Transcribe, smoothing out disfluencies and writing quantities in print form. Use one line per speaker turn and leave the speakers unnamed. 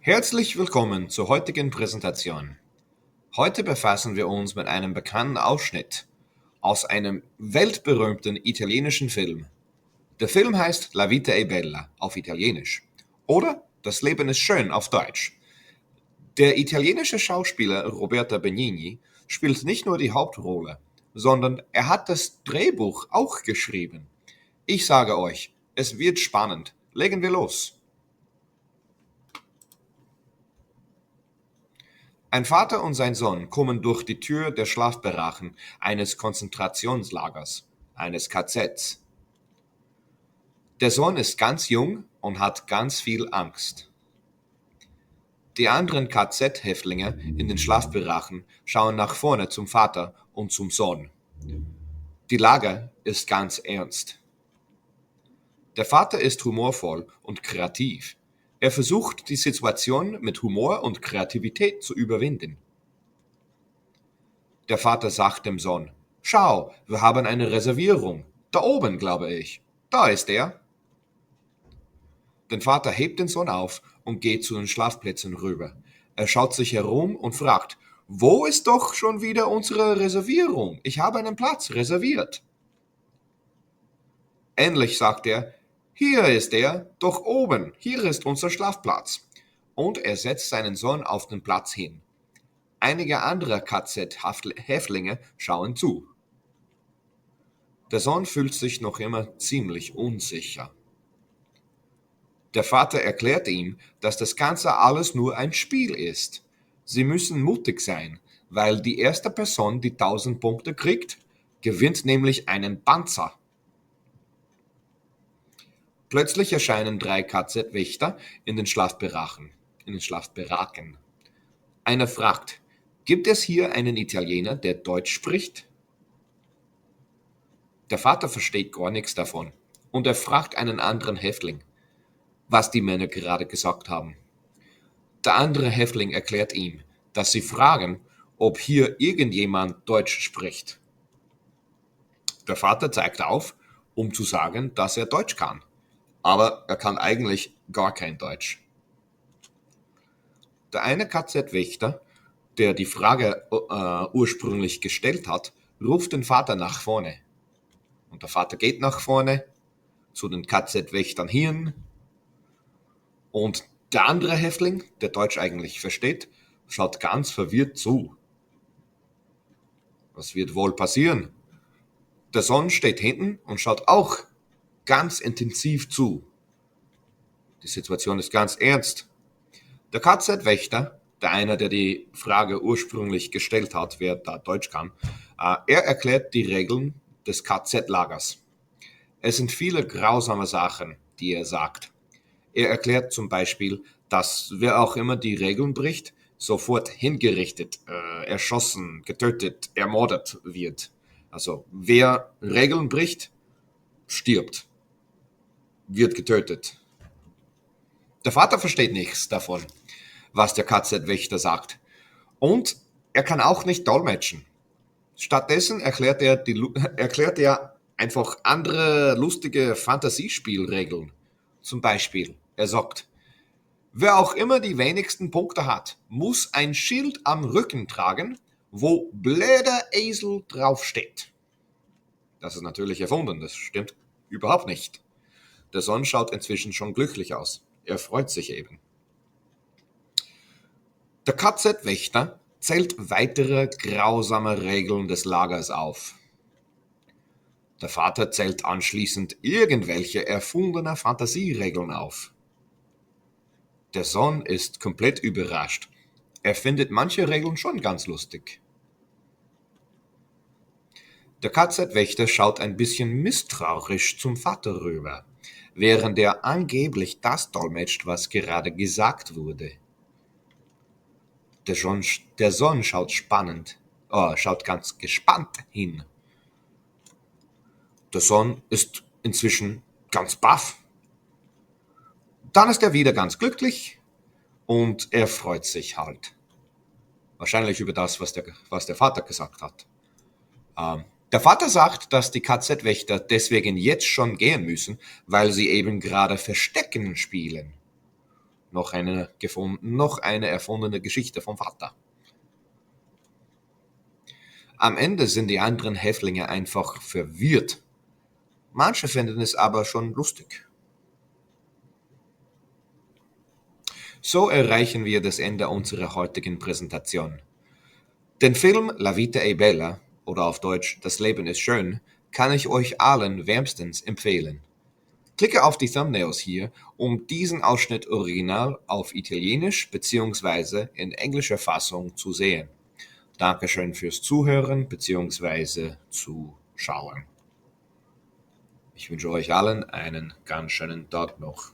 Herzlich willkommen zur heutigen Präsentation. Heute befassen wir uns mit einem bekannten Ausschnitt aus einem weltberühmten italienischen Film. Der Film heißt La vita è bella auf Italienisch oder Das Leben ist schön auf Deutsch. Der italienische Schauspieler Roberto Benigni spielt nicht nur die Hauptrolle, sondern er hat das Drehbuch auch geschrieben. Ich sage euch, es wird spannend. Legen wir los. Ein Vater und sein Sohn kommen durch die Tür der Schlafbarachen eines Konzentrationslagers, eines KZs. Der Sohn ist ganz jung und hat ganz viel Angst. Die anderen KZ-Häftlinge in den Schlafbarachen schauen nach vorne zum Vater und zum Sohn. Die Lage ist ganz ernst. Der Vater ist humorvoll und kreativ. Er versucht, die Situation mit Humor und Kreativität zu überwinden. Der Vater sagt dem Sohn: „Schau, wir haben eine Reservierung. Da oben, glaube ich. Da ist er." Der Vater hebt den Sohn auf und geht zu den Schlafplätzen rüber. Er schaut sich herum und fragt: „Wo ist doch schon wieder unsere Reservierung? Ich habe einen Platz reserviert." Endlich sagt er: „Hier ist er, doch oben, hier ist unser Schlafplatz." Und er setzt seinen Sohn auf den Platz hin. Einige andere KZ-Häftlinge schauen zu. Der Sohn fühlt sich noch immer ziemlich unsicher. Der Vater erklärt ihm, dass das Ganze alles nur ein Spiel ist. Sie müssen mutig sein, weil die erste Person, die 1000 Punkte kriegt, gewinnt nämlich einen Panzer. Plötzlich erscheinen 3 KZ-Wächter in den Schlafbarachen. Einer fragt: „Gibt es hier einen Italiener, der Deutsch spricht?" Der Vater versteht gar nichts davon und er fragt einen anderen Häftling, was die Männer gerade gesagt haben. Der andere Häftling erklärt ihm, dass sie fragen, ob hier irgendjemand Deutsch spricht. Der Vater zeigt auf, um zu sagen, dass er Deutsch kann, aber er kann eigentlich gar kein Deutsch. Der eine KZ-Wächter, der die Frage ursprünglich gestellt hat, ruft den Vater nach vorne. Und der Vater geht nach vorne zu den KZ-Wächtern hin und der andere Häftling, der Deutsch eigentlich versteht, schaut ganz verwirrt zu. Was wird wohl passieren? Der Sohn steht hinten und schaut auch ganz intensiv zu. Die Situation ist ganz ernst. Der KZ-Wächter, der einer, der die Frage ursprünglich gestellt hat, wer da Deutsch kann, er erklärt die Regeln des KZ-Lagers. Es sind viele grausame Sachen, die er sagt. Er erklärt zum Beispiel, dass wer auch immer die Regeln bricht, sofort hingerichtet, erschossen, getötet, ermordet wird. Also wer Regeln bricht, stirbt, wird getötet. Der Vater versteht nichts davon, was der KZ-Wächter sagt. Und er kann auch nicht dolmetschen. Stattdessen erklärt er einfach andere lustige Fantasiespielregeln. Zum Beispiel, er sagt: „Wer auch immer die wenigsten Punkte hat, muss ein Schild am Rücken tragen, wo blöder Esel draufsteht." Das ist natürlich erfunden, das stimmt überhaupt nicht. Der Sohn schaut inzwischen schon glücklich aus. Er freut sich eben. Der KZ-Wächter zählt weitere grausame Regeln des Lagers auf. Der Vater zählt anschließend irgendwelche erfundene Fantasieregeln auf. Der Sohn ist komplett überrascht. Er findet manche Regeln schon ganz lustig. Der KZ-Wächter schaut ein bisschen misstrauisch zum Vater rüber, während er angeblich das dolmetscht, was gerade gesagt wurde. Der Sohn schaut ganz gespannt hin. Der Sohn ist inzwischen ganz baff. Dann ist er wieder ganz glücklich und er freut sich halt. Wahrscheinlich über das, was der Vater gesagt hat. Der Vater sagt, dass die KZ-Wächter deswegen jetzt schon gehen müssen, weil sie eben gerade Verstecken spielen. noch eine gefunden, noch eine erfundene Geschichte vom Vater. Am Ende sind die anderen Häftlinge einfach verwirrt. Manche finden es aber schon lustig. So erreichen wir das Ende unserer heutigen Präsentation. Den Film La Vita è Bella oder auf Deutsch Das Leben ist schön kann ich euch allen wärmstens empfehlen. Klicke auf die Thumbnails hier, um diesen Ausschnitt original auf Italienisch bzw. in englischer Fassung zu sehen. Dankeschön fürs Zuhören bzw. Zuschauen. Ich wünsche euch allen einen ganz schönen Tag noch.